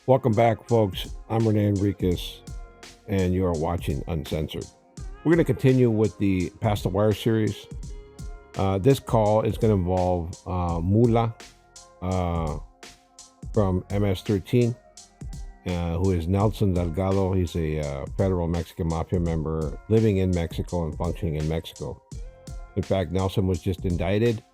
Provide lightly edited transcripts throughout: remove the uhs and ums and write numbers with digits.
Welcome back, folks. I'm Rene Enriquez, and you are watching Uncensored. We're going to continue with the Past the Wire series. This call is going to involve Mula uh, from MS-13, who is Nelson Delgado. He's a federal Mexican Mafia member living in Mexico and functioning in Mexico. In fact, Nelson was just indicted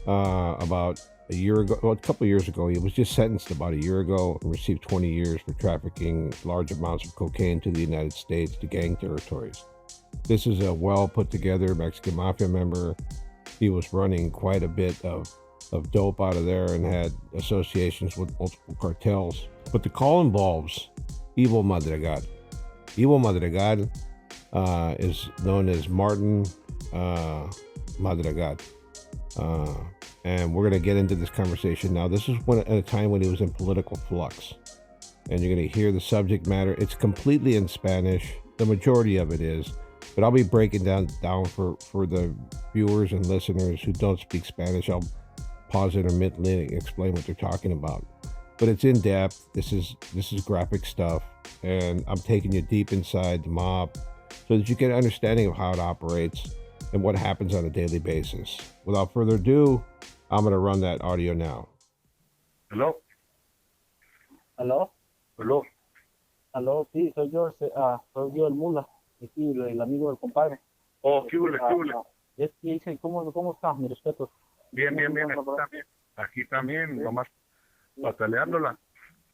about a year ago, well, a couple of years ago. He was just sentenced about a year ago and received 20 years for trafficking large amounts of cocaine to the United States to gang territories. This is a well put together Mexican Mafia member. He was running quite a bit of dope out of there and had associations with multiple cartels. But the call involves Evil Madrigal. Evil Madrigal is known as Martin Madrigal. And we're going to get into this conversation now. This is at a time when he was in political flux. And you're going to hear the subject matter. It's completely in Spanish. The majority of it is. But I'll be breaking down for the viewers and listeners who don't speak Spanish. I'll pause intermittently and explain what they're talking about. But it's in depth. This is graphic stuff. And I'm taking you deep inside the mob so that you get an understanding of how it operates and what happens on a daily basis. Without further ado, I'm going to run that audio now. Hello, ¿Aló? hello. ¿Aló? Sí, soy yo el Mula, aquí el amigo del compadre. Oh, ¿qué huele, qué huele? Es que dice, ¿cómo está? Mi respeto. Bien, bien, bien, aquí también, nomás pataleándola.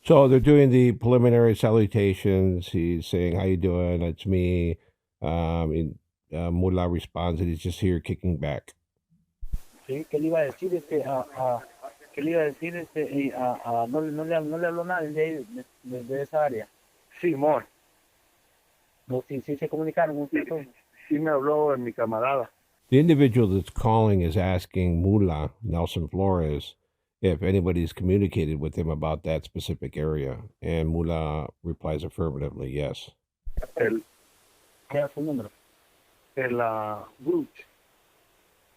So they're doing the preliminary salutations. He's saying, "How you doing? It's me." Mula responds that he's just here kicking back. Sí, ¿qué le iba a decir? ¿Qué le iba a decir? No le habló nadie de esa área. Simón, No, sí se comunicaron ustedes. sí me habló mi camarada. The individual that's calling is asking Mula, Nelson Flores, if anybody's communicated with him about that specific area. And Mula replies affirmatively, yes. El, ¿Qué es su número? el Bruch.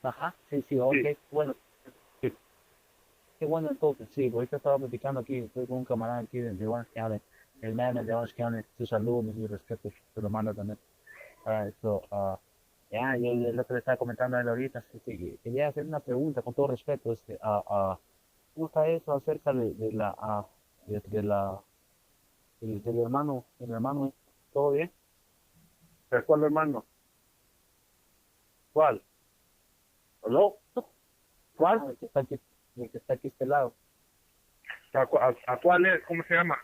Ajá, sí, ok, Sí. bueno. Sí. Qué bueno entonces, sí, ahorita estaba platicando aquí, estoy con un camarada aquí de Orange County, el man de Orange County, tu saludo, mis respetos, te lo mando también. Yo lo que le estaba comentando a él ahorita, quería hacer una pregunta con todo respeto, ¿cómo está eso acerca de del hermano, todo bien? ¿De cuál hermano? ¿Cuál? ¿Hello? ¿Cuál? El que está aquí a este lado. ¿A cuál es? ¿Cómo se llama?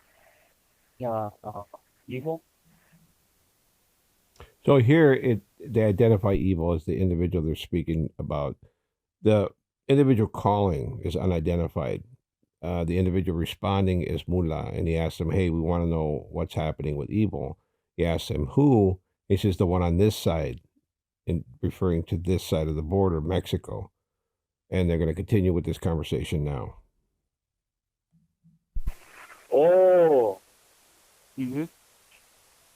Hijo. So here they identify Evil as the individual they're speaking about. The individual calling is unidentified. The individual responding is Mula, and he asks him, "Hey, we want to know what's happening with Evil." He asks him who. He says the one on this side, in referring to this side of the border, Mexico. And they're going to continue with this conversation now. Oh, Ujú.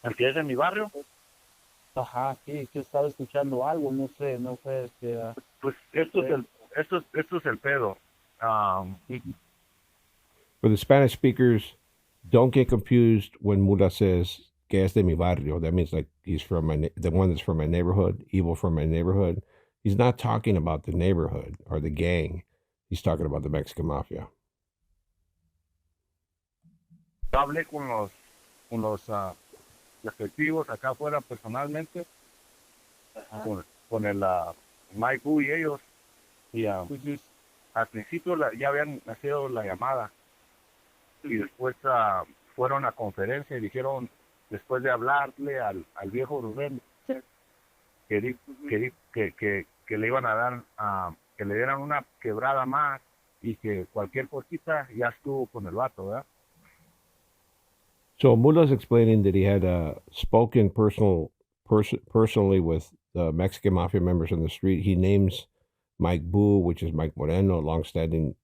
¿empieza en mi barrio? Ajá, sí, que estaba escuchando algo, no sé, Pues esto es el pedo. For the Spanish speakers, don't get confused when Mula says "que es de mi barrio." That means like he's from the one that's from my neighborhood, Evil from my neighborhood. He's not talking about the neighborhood or the gang. He's talking about the Mexican Mafia. Yo hablé con los efectivos acá afuera personalmente, con el Mike Wu y ellos, y al principio ya habían nacido la llamada, y después fueron a conferencia y dijeron, después de hablarle al viejo Rubén, que le iban a dar, que le dieran una quebrada más, y que cualquier cosita ya estuvo con el vato, ¿verdad? So Mula's explaining that he had spoken personally with the Mexican Mafia members on the street. He names Mike Boo, which is Mike Moreno, a longstanding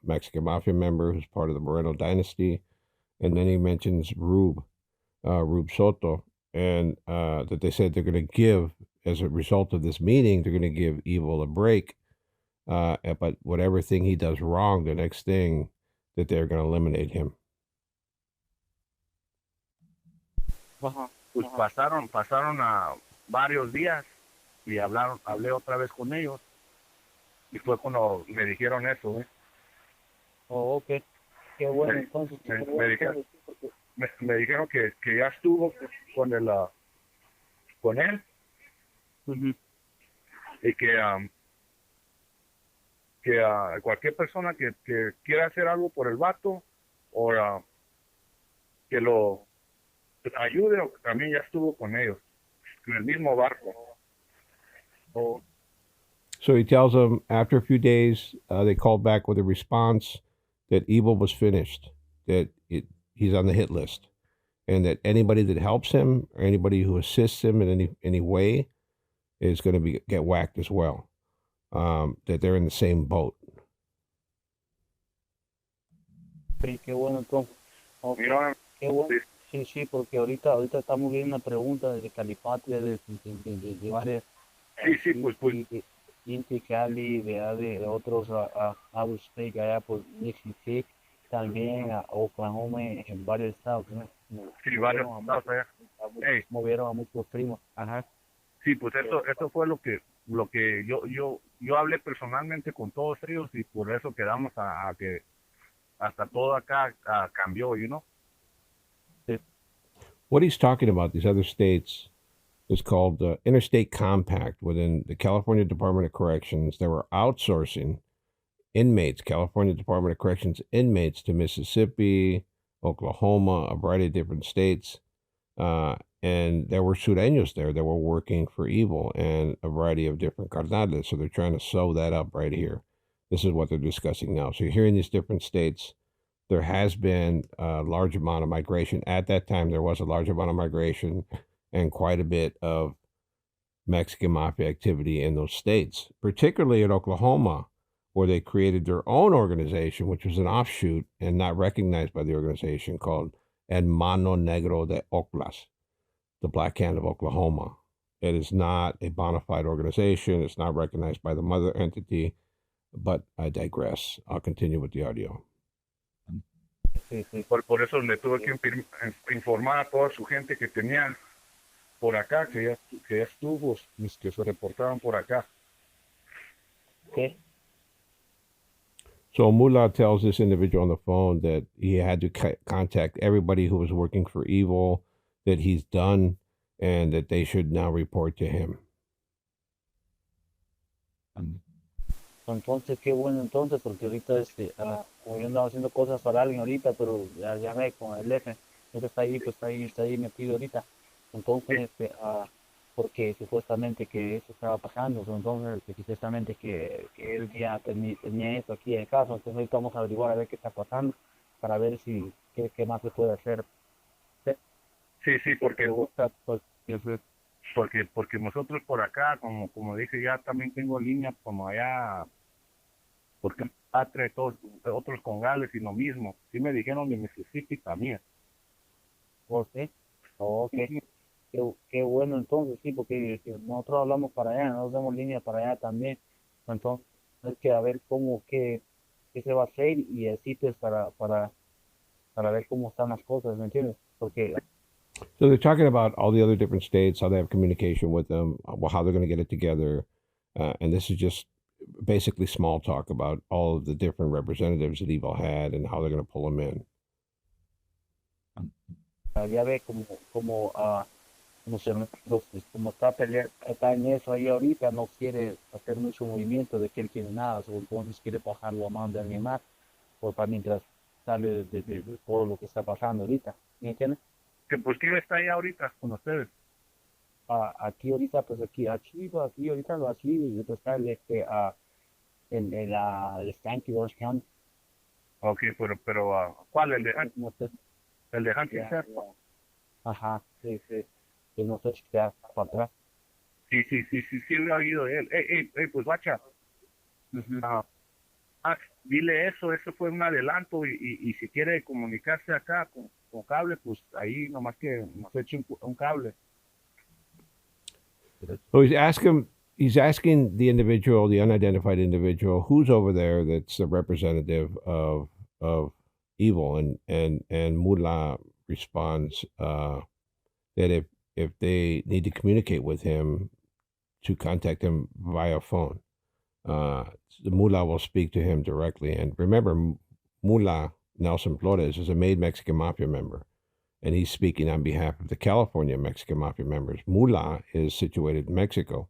Mexican Mafia member who's part of the Moreno dynasty. And then he mentions Rube Soto, and that they said they're going to give, as a result of this meeting, they're going to give Evil a break. But whatever thing he does wrong, the next thing, that they're going to eliminate him. Ajá, Pues ajá. pasaron a varios días y hablé otra vez con ellos y fue cuando me dijeron eso, ¿eh? Oh, ok. Qué bueno, Me, entonces, qué me, me bueno, dijeron, entonces, sí, porque me dijeron que ya estuvo con con él ujú. y que cualquier persona que quiera hacer algo por el vato o que lo ayude o que también ya estuvo con ellos en el mismo barco. Oh, So he tells them after a few days, they called back with a response that Evil was finished, that he's on the hit list, and that anybody that helps him or anybody who assists him in any way is going to be get whacked as well. That they're in the same boat. sí, qué bueno, entonces. Ok, You know what qué bueno. sí, Sí, sí, porque ahorita estamos viendo una pregunta de califato, de varias sí, pues, Inti, Cali, de otros out of state, allá por Mississippi, también a Oklahoma, en varios estados, ¿no? sí, varios estados allá. Hey, Movieron a muchos primos. Ajá. sí, pues eso fue lo que yo hablé personalmente con todos ellos y por eso quedamos a que hasta todo acá cambió, you know. Sí, What he's talking about, these other states, is called Interstate Compact within the California Department of Corrections. They were outsourcing inmates, California Department of Corrections inmates to Mississippi, Oklahoma, a variety of different states. And there were sureños there that were working for Evil and a variety of different carnales. So they're trying to sew that up right here. This is what they're discussing now. So you're hearing these different states. There has been a large amount of migration. At that time, there was a large amount of migration and quite a bit of Mexican Mafia activity in those states, particularly in Oklahoma, where they created their own organization, which was an offshoot and not recognized by the organization called El Mano Negro de Oclas, the Black Hand of Oklahoma. It is not a bona fide organization. It's not recognized by the mother entity, but I digress. I'll continue with the audio. sí, sí. Por eso le tuve que informar a toda su gente que tenían por acá, que ya estuvo, mis que se reportaban por acá. ¿Qué? So Mula tells this individual on the phone that he had to contact everybody who was working for Evil, that he's done, and that they should now report to him. Entonces, qué bueno entonces, porque ahorita como yo andaba haciendo cosas para alguien ahorita, pero ya ve con el F, eso está ahí, pues está ahí metido ahorita. Entonces, porque supuestamente que eso estaba pasando, entonces que supuestamente que él ya tenía eso aquí en casa, entonces ahorita vamos a averiguar a ver qué está pasando, para ver si, qué más se puede hacer. Sí, Sí, porque gusta, pues, porque nosotros por acá, como dije, ya también tengo línea como allá, porque entre todos otros congales y lo mismo. Sí me dijeron de Mississippi también. pues sí, ok. Qué bueno entonces, sí, porque nosotros hablamos para allá, nos damos línea para allá también. Entonces, hay que a ver qué se va a hacer y así pues para ver cómo están las cosas, ¿me entiendes? Porque So they're talking about all the other different states, how they have communication with them, how they're going to get it together. And this is just basically small talk about all of the different representatives that Evil had and how they're going to pull them in. ya ve como se, como está en eso ahí ahorita, no quiere hacer mucho movimiento de que él quiere nada, entonces quiere bajarlo a mano de alguien más, por para mientras sale de todo lo que está pasando ahorita, ¿me entiendes? Que pues quién está ahí ahorita con ustedes. Aquí ahorita, pues aquí ahorita lo así, y después está el Stanky Orange County, Ok, pero ¿cuál? no sé, El de Hunting ya, Sheriff. ajá, sí, sí, yo no sé si queda para atrás. Sí, he oído de él. Pues guacha, Ujú. dile eso fue un adelanto y si quiere comunicarse acá con cable, pues ahí nomás que nos eche un cable. So he's asking the individual, the unidentified individual, who's over there that's the representative of Evil, and Mula responds, that if they need to communicate with him, to contact him via phone. Uh, the Mula will speak to him directly. And remember, Mula Nelson Flores is a made Mexican Mafia member, and he's speaking on behalf of the California Mexican Mafia members. Mula is situated in Mexico.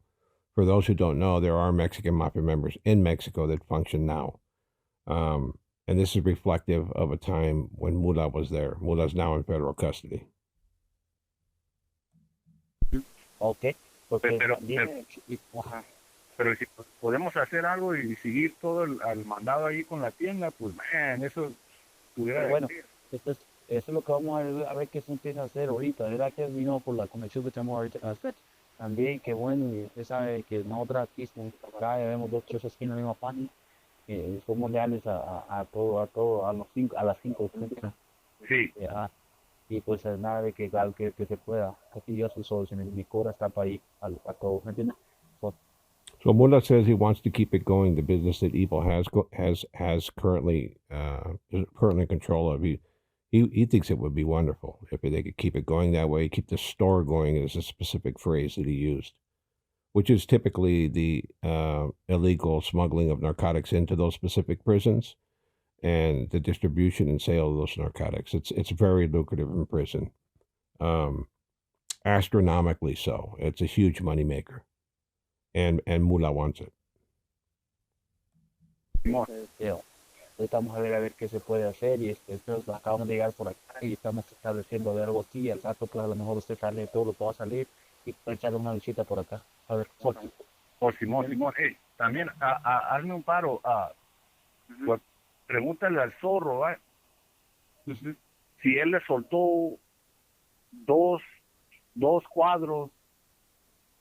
For those who don't know, there are Mexican Mafia members in Mexico that function now. And this is reflective of a time when Mula was there. Mula is now in federal custody. Ok, porque Pero, dime, ajá. pero si podemos hacer algo y seguir todo al mandado ahí con la tienda, pues, man, eso pudiera Pero bueno, decir. eso es lo que vamos a ver qué se empieza a hacer ahorita. ¿Verdad que vino por la conexión que tenemos ahorita a hacer? También, que bueno, y usted sabe que nosotros aquí, como camarada, vemos dos, tres aquí en la misma página. Somos leales a todo, a las cinco. Sí, Y pues nada de que, claro, que se pueda. Aquí yo soy solo, mi cora está para ahí, a todo, ¿me entiendes? Pues, So Mula says he wants to keep it going. The business that Evil has currently is currently in control of. He thinks it would be wonderful if they could keep it going that way. Keep the store going is a specific phrase that he used, which is typically the illegal smuggling of narcotics into those specific prisons and the distribution and sale of those narcotics. It's very lucrative in prison, astronomically so. It's a huge moneymaker, and Mula wants it. Simón. ahorita vamos a ver qué se puede hacer y entonces acabamos de llegar por acá y estamos estableciendo de algo aquí. Al rato, pues a lo mejor usted sale todo lo que va a salir y puede echarle una visita por acá. A ver, Por Simón, Simón. Hey, también hazme un paro. Pues, pregúntale al zorro, ¿eh? Si él le soltó dos cuadros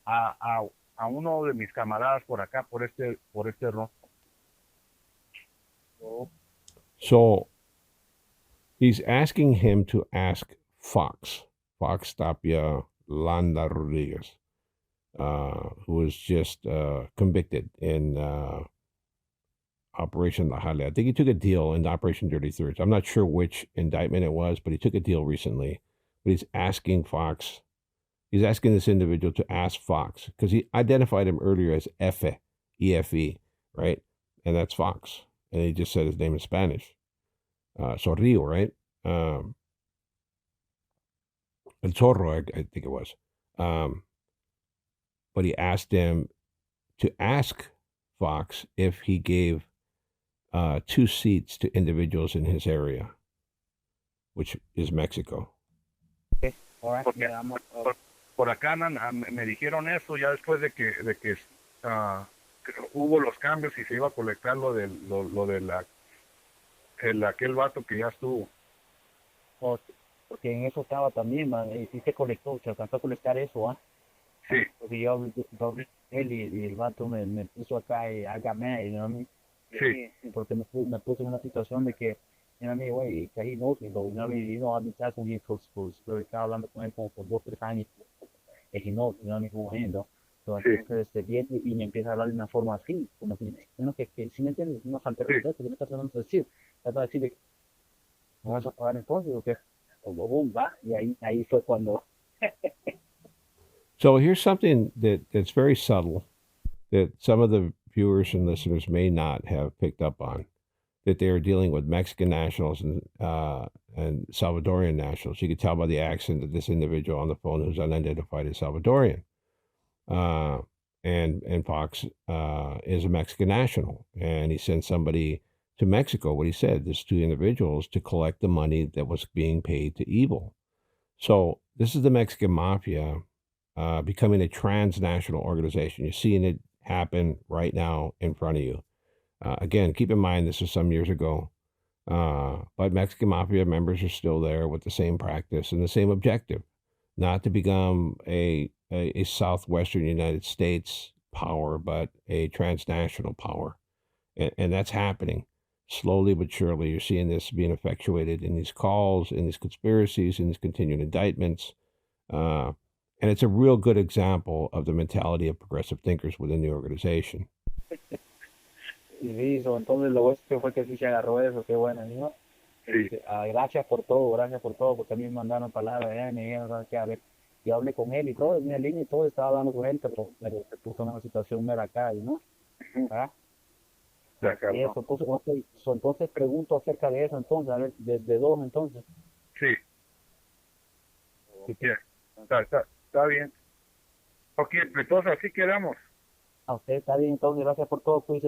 a uno de mis camaradas por acá, por este ron. So he's asking him to ask Fox Tapia Landa Rodriguez, who was just convicted in Operation La Jale. I think he took a deal in Operation Dirty Thirds. I'm not sure which indictment it was, but he took a deal recently. But he's asking this individual to ask Fox, because he identified him earlier as Efe, E-F-E, right? And that's Fox. And he just said his name in Spanish. Zorrillo, right? El Zorro, I think it was. But he asked him to ask Fox if he gave 2 seats to individuals in his area, which is Mexico. Okay. All right. Porque por acá me dijeron eso ya después de que hubo los cambios y se iba a colectar lo de aquel vato que ya estuvo. Porque en eso estaba también, man, y sí se colectó, se alcanzó a colectar eso, ¿ah? Sí. Porque yo él y el vato me puso acá y hágame, you know what I mean? Sí. Porque me puso en una situación de que, you know what I mean, güey, que he knows me, though, you know what I mean? You know, I've been talking with him pero estaba hablando con él como por 2, 3 años, y he knows, you know what I mean, who I am, ¿no? Entonces, viene y me empieza a hablar de una forma así, como que si me entiendes, una falta de respeto, que me está tratando de decir, trata de decirle, ¿me vas a pagar entonces o qué? O boom, va, y ahí fue cuando... So here's something that's very subtle that some of the viewers and listeners may not have picked up on, that they are dealing with Mexican nationals and Salvadorian nationals. You could tell by the accent that this individual on the phone who's unidentified is Salvadorian. And Fox is a Mexican national, and he sent somebody to Mexico. What he said, there's 2 individuals to collect the money that was being paid to Evil. So this is the Mexican Mafia becoming a transnational organization. You're seeing it happen right now in front of you. Again, keep in mind this was some years ago, but Mexican Mafia members are still there with the same practice and the same objective, not to become a southwestern United States power, but a transnational power. And that's happening slowly but surely. You're seeing this being effectuated in these calls, in these conspiracies, in these continued indictments. And it's a real good example of the mentality of progressive thinkers within the organization. Y listo, entonces lo que fue que sí se agarró eso, qué bueno, ¿no? Sí. Gracias por todo, porque a mí me mandaron palabras, me dijeron que a ver, y hablé con él y todo, en mi línea y todo, estaba hablando con él, pero se puso en una situación mera acá, ¿no? ¿Ah? De acuerdo. Y eso, entonces, entonces pregunto acerca de eso, entonces, a ver, de dos, entonces. Sí. Si quieres. Está bien. Ok, entonces así quedamos. A usted está bien, entonces, gracias por todo, pues,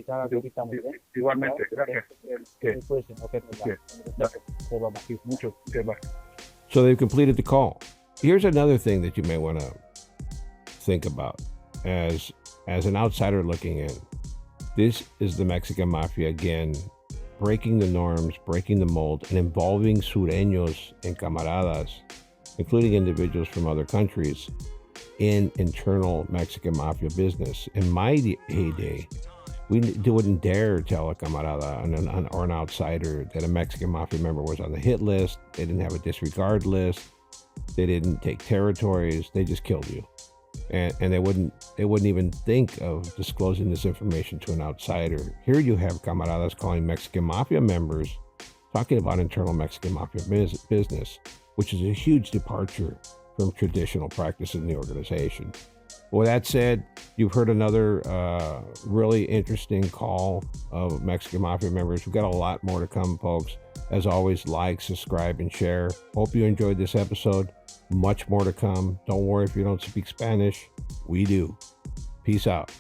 cada vez que estamos, ¿eh? Igualmente, gracias. Sí, pues, ok, pues, Sí. gracias. Pues, vamos, sí, mucho. Okay, bye. So they've completed the call. Here's another thing that you may want to think about as an outsider looking in. This is the Mexican Mafia again, breaking the norms, breaking the mold, and involving sureños and camaradas, including individuals from other countries, in internal Mexican Mafia business. In my heyday, we wouldn't dare tell a camarada or an outsider that a Mexican Mafia member was on the hit list. They didn't have a disregard list. They didn't take territories. They just killed you. And they wouldn't even think of disclosing this information to an outsider. Here you have camaradas calling Mexican Mafia members, talking about internal Mexican Mafia business, which is a huge departure from traditional practice in the organization. With that said, you've heard another really interesting call of Mexican Mafia members. We've got a lot more to come, folks. As always, like, subscribe, and share. Hope you enjoyed this episode. Much more to come. Don't worry if you don't speak Spanish. We do. Peace out.